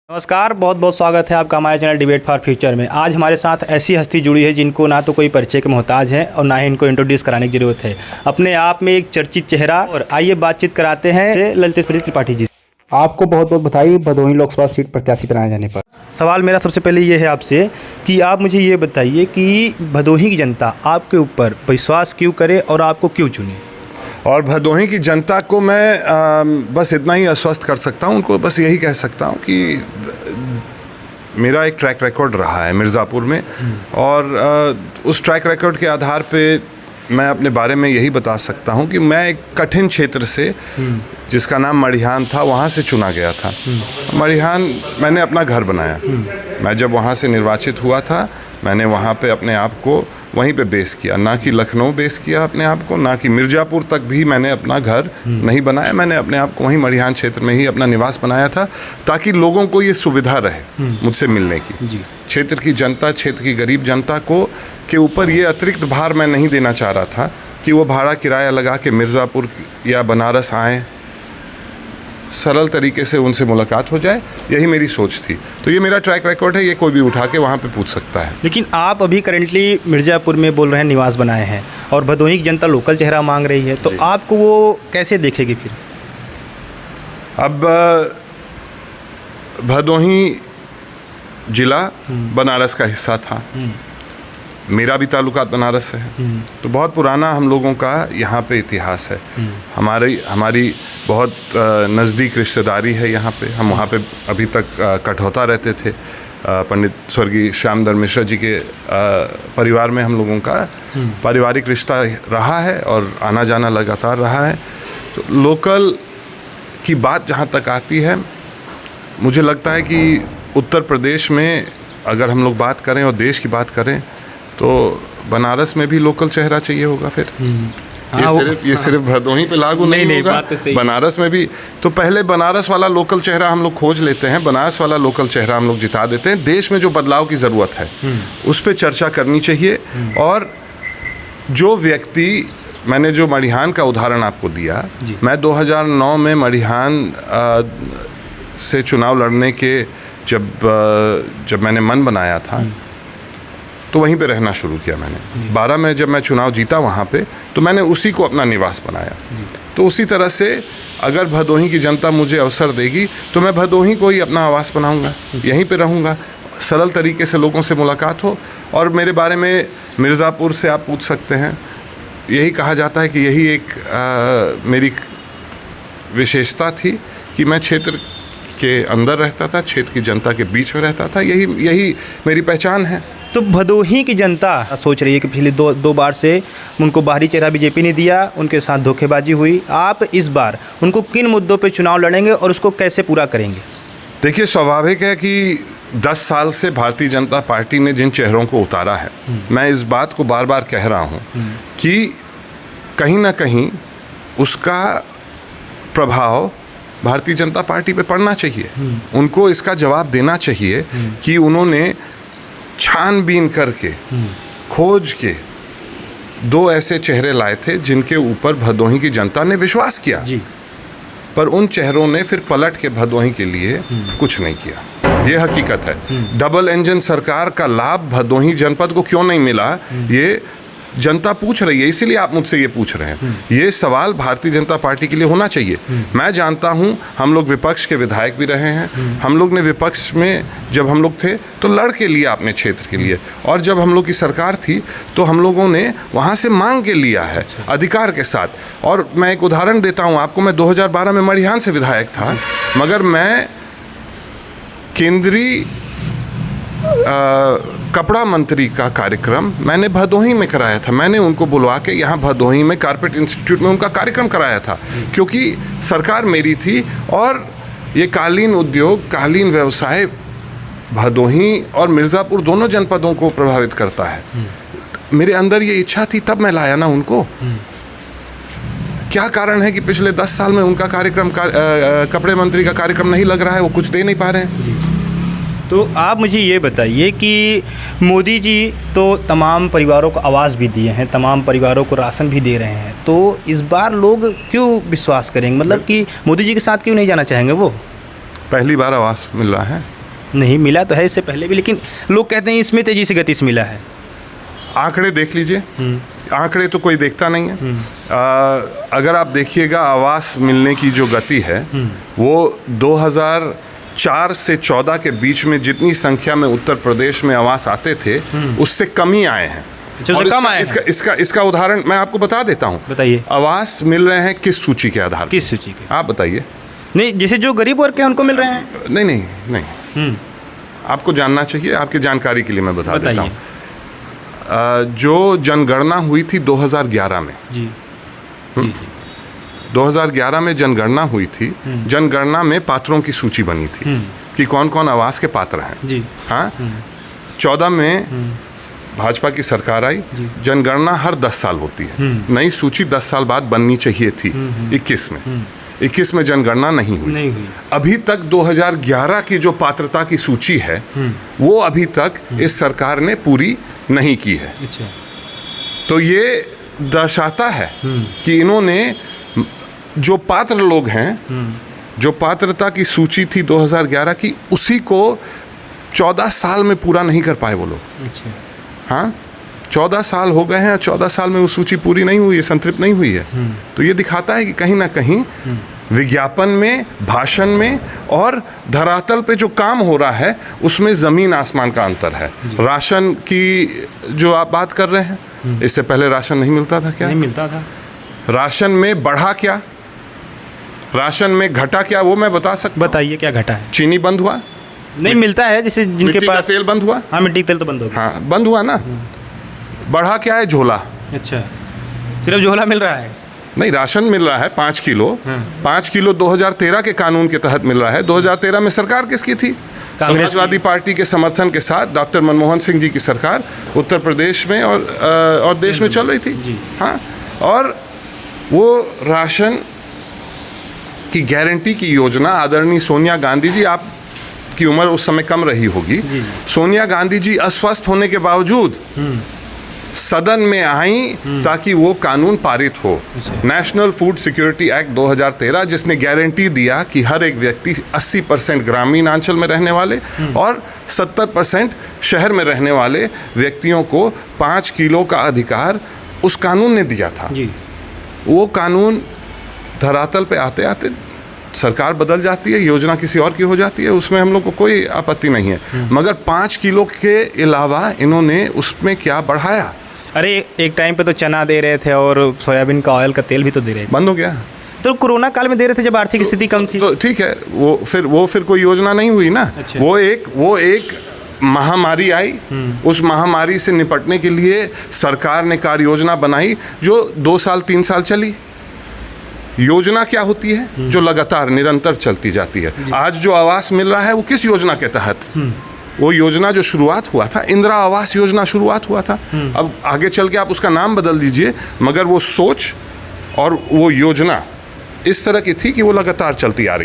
नमस्कार, बहुत बहुत स्वागत है आपका हमारे चैनल डिबेट फॉर फ्यूचर में। आज हमारे साथ ऐसी हस्ती जुड़ी है जिनको ना तो कोई परिचय के मोहताज है और ना ही इनको इंट्रोड्यूस कराने की ज़रूरत है। अपने आप में एक चर्चित चेहरा। और आइए बातचीत कराते हैं ललित त्रिपाठी जी। आपको बहुत बहुत बधाई भदोही लोकसभा सीट प्रत्याशी बनाए जाने पर। सवाल मेरा सबसे पहले ये है आपसे कि आप मुझे ये बताइए कि भदोही की जनता आपके ऊपर विश्वास क्यों करे और आपको क्यों चुने। और भदोही की जनता को मैं बस इतना ही आश्वस्त कर सकता हूँ, उनको बस यही कह सकता हूँ कि मेरा एक ट्रैक रिकॉर्ड रहा है मिर्ज़ापुर में, और उस ट्रैक रिकॉर्ड के आधार पे मैं अपने बारे में यही बता सकता हूँ कि मैं एक कठिन क्षेत्र से जिसका नाम मड़िहान था, वहाँ से चुना गया था। मड़िहान मैंने अपना घर बनाया। मैं जब वहाँ से निर्वाचित हुआ था, मैंने वहाँ पे अपने आप को वहीं पे बेस किया, ना कि लखनऊ बेस किया अपने आप को, ना कि मिर्ज़ापुर तक भी मैंने अपना घर नहीं बनाया। मैंने अपने आप को वहीं मड़िहान क्षेत्र में ही अपना निवास बनाया था, ताकि लोगों को ये सुविधा रहे मुझसे मिलने की। क्षेत्र की जनता, क्षेत्र की गरीब जनता को के ऊपर ये अतिरिक्त भार मैं नहीं देना चाह रहा था कि वो भाड़ा किराया लगा के मिर्ज़ापुर या बनारस आएँ, सरल तरीके से उनसे मुलाकात हो जाए, यही मेरी सोच थी। तो ये मेरा ट्रैक रिकॉर्ड है, ये कोई भी उठा के वहाँ पे पूछ सकता है। लेकिन आप अभी करेंटली मिर्ज़ापुर में बोल रहे हैं निवास बनाए हैं और भदोही की जनता लोकल चेहरा मांग रही है, तो आपको वो कैसे देखेगी फिर? अब भदोही जिला बनारस का हिस्सा था, मेरा भी ताल्लुकात बनारस से है, तो बहुत पुराना हम लोगों का यहाँ पे इतिहास है। हमारी बहुत नज़दीक रिश्तेदारी है यहाँ पे। हम वहाँ पे अभी तक कठौता रहते थे। पंडित स्वर्गीय श्यामधर मिश्रा जी के परिवार में हम लोगों का पारिवारिक रिश्ता रहा है और आना जाना लगातार रहा है। तो लोकल की बात जहाँ तक आती है, मुझे लगता है कि उत्तर प्रदेश में अगर हम लोग बात करें और देश की बात करें, तो बनारस में भी लोकल चेहरा चाहिए होगा फिर। ये सिर्फ भदोही पे लागू नहीं होगा, बनारस में भी। तो पहले बनारस वाला लोकल चेहरा हम लोग खोज लेते हैं, बनारस वाला लोकल चेहरा हम लोग जिता देते हैं। देश में जो बदलाव की ज़रूरत है उस पर चर्चा करनी चाहिए। और जो व्यक्ति, मैंने जो मड़िहान का उदाहरण आपको दिया, मैं 2009 में मड़िहान से चुनाव लड़ने के जब मैंने मन बनाया था, तो वहीं पे रहना शुरू किया मैंने। 12 में जब मैं चुनाव जीता वहाँ पे, तो मैंने उसी को अपना निवास बनाया। तो उसी तरह से अगर भदोही की जनता मुझे अवसर देगी, तो मैं भदोही को ही अपना आवास बनाऊँगा, यहीं पे रहूँगा, सरल तरीके से लोगों से मुलाकात हो। और मेरे बारे में मिर्ज़ापुर से आप पूछ सकते हैं, यही कहा जाता है कि यही एक मेरी विशेषता थी कि मैं क्षेत्र के अंदर रहता था, क्षेत्र की जनता के बीच में रहता था। यही मेरी पहचान है। तो भदोही की जनता सोच रही है कि पिछले दो बार से उनको बाहरी चेहरा बीजेपी ने दिया, उनके साथ धोखेबाजी हुई। आप इस बार उनको किन मुद्दों पे चुनाव लड़ेंगे और उसको कैसे पूरा करेंगे? देखिए, स्वाभाविक है कि 10 साल से भारतीय जनता पार्टी ने जिन चेहरों को उतारा है, मैं इस बात को बार बार कह रहा हूँ कि कहीं ना कहीं उसका प्रभाव भारतीय जनता पार्टी पे पड़ना चाहिए। उनको इसका जवाब देना चाहिए कि उन्होंने छानबीन करके, खोज के 2 ऐसे चेहरे लाए थे जिनके ऊपर भदोही की जनता ने विश्वास किया, पर उन चेहरों ने फिर पलट के भदोही के लिए कुछ नहीं किया। ये हकीकत है। डबल इंजन सरकार का लाभ भदोही जनपद को क्यों नहीं मिला, ये जनता पूछ रही है, इसीलिए आप मुझसे ये पूछ रहे हैं। ये सवाल भारतीय जनता पार्टी के लिए होना चाहिए। मैं जानता हूँ, हम लोग विपक्ष के विधायक भी रहे हैं। हम लोग ने विपक्ष में जब हम लोग थे तो लड़ के लिया अपने क्षेत्र के लिए, और जब हम लोग की सरकार थी तो हम लोगों ने वहाँ से मांग के लिया है अधिकार के साथ। और मैं एक उदाहरण देता हूँ आपको। मैं 2012 में मड़िहान से विधायक था, मगर मैं केंद्रीय कपड़ा मंत्री का कार्यक्रम मैंने भदोही में कराया था। मैंने उनको बुलवा के यहाँ भदोही में कारपेट इंस्टीट्यूट में उनका कार्यक्रम कराया था, क्योंकि सरकार मेरी थी और ये कालीन उद्योग, कालीन व्यवसाय भदोही और मिर्ज़ापुर दोनों जनपदों को प्रभावित करता है। मेरे अंदर ये इच्छा थी, तब मैं लाया ना उनको। क्या कारण है कि पिछले 10 साल में उनका कार्यक्रम, कपड़े मंत्री का कार्यक्रम नहीं लग रहा है, वो कुछ दे नहीं पा रहे हैं? तो आप मुझे ये बताइए कि मोदी जी तो तमाम परिवारों को आवास भी दिए हैं, तमाम परिवारों को राशन भी दे रहे हैं, तो इस बार लोग क्यों विश्वास करेंगे? मतलब कि मोदी जी के साथ क्यों नहीं जाना चाहेंगे वो? पहली बार आवास मिल रहा है नहीं मिला तो है इससे पहले भी, लेकिन लोग कहते हैं इसमें तेजी से गति से मिला है। आंकड़े देख लीजिए, आंकड़े तो कोई देखता नहीं है। अगर आप देखिएगा आवास मिलने की जो गति है वो 2004 से 14 के बीच में जितनी संख्या में उत्तर प्रदेश में आवास आते थे उससे कम ही आए हैं। और कम आए हैं। इसका उदाहरण मैं आपको बता देता हूँ। बताइए। आवास मिल रहे हैं किस सूची के आधार पर? किस सूची के? आप बताइए। नहीं, जैसे जो गरीब वर्ग के उनको मिल रहे हैं। नहीं नहीं नहीं, आपको जानना चाहिए, आपकी जानकारी के लिए मैं बता देता हूँ। जो जनगणना हुई थी 2011 में, जी 2011 में जनगणना हुई थी। जनगणना में पात्रों की सूची बनी थी कि कौन कौन आवास के पात्र हैं। जी हाँ, 14 में भाजपा की सरकार आई। जनगणना हर 10 साल होती है, नई सूची 10 साल बाद बननी चाहिए थी। 21 में जनगणना नहीं हुई। अभी तक 2011 की जो पात्रता की सूची है वो अभी तक इस सरकार ने पूरी नहीं की है। अच्छा। तो ये दर्शाता है कि इन्होंने जो पात्र लोग हैं, जो पात्रता की सूची थी 2011 की, उसी को 14 साल में पूरा नहीं कर पाए वो लोग। अच्छा। हाँ, 14 साल हो गए हैं और 14 साल में वो सूची पूरी नहीं हुई है, संतृप्त नहीं हुई है। तो ये दिखाता है कि कहीं ना कहीं विज्ञापन में, भाषण में और धरातल पे जो काम हो रहा है उसमें ज़मीन आसमान का अंतर है। राशन की जो आप बात कर रहे हैं, इससे पहले राशन नहीं मिलता था क्या? नहीं मिलता था। राशन में बढ़ा क्या, राशन में घटा क्या, वो मैं बता सकता हूं। बताइए क्या घटा है? चीनी बंद हुआ, नहीं मिलता है, जैसे जिनके मिट्टी का पास तेल बंद हुआ। हाँ, मिट्टी का तेल तो बंद हो गया। हाँ, बंद हुआ ना। बढ़ा क्या है? झोला। अच्छा, सिर्फ झोला मिल रहा है? नहीं, राशन मिल रहा है 5 किलो। 5 किलो 2013 के कानून के तहत मिल रहा है। 2013 में सरकार किसकी थी? समाजवादी पार्टी के समर्थन के साथ डॉक्टर मनमोहन सिंह जी की सरकार उत्तर प्रदेश में और देश में चल रही थी। हाँ, और वो राशन की गारंटी की योजना आदरणीय सोनिया गांधी जी, आप की उम्र उस समय कम रही होगी, सोनिया गांधी जी अस्वस्थ होने के बावजूद सदन में आई ताकि वो कानून पारित हो। नेशनल फूड सिक्योरिटी एक्ट 2013, जिसने गारंटी दिया कि हर एक व्यक्ति 80% ग्रामीण अंचल में रहने वाले और 70% शहर में रहने वाले व्यक्तियों को 5 किलो का अधिकार उस कानून ने दिया था। वो कानून धरातल पे आते आते सरकार बदल जाती है, योजना किसी और की हो जाती है, उसमें हम लोग को कोई आपत्ति नहीं है। मगर 5 किलो के अलावा इन्होंने उसमें क्या बढ़ाया? अरे एक टाइम पे तो चना दे रहे थे और सोयाबीन का ऑयल का तेल भी तो दे रहे थे। बंद हो गया। तो कोरोना काल में दे रहे थे जब आर्थिक स्थिति कम थी। तो ठीक है, वो फिर कोई योजना नहीं हुई ना। अच्छा। वो एक महामारी आई। उस महामारी से निपटने के लिए सरकार ने कार्य योजना बनाई जो 2 साल 3 साल चली। योजना क्या होती है? जो लगातार निरंतर चलती जाती है। आज जो आवास मिल रहा है वो किस योजना के तहत? वो योजना जो शुरुआत हुआ था, इंदिरा आवास योजना शुरुआत हुआ था। अब आगे चल के आप उसका नाम बदल दीजिए, मगर वो सोच और वो योजना इस तरह की थी कि वो लगातार चलती आ रही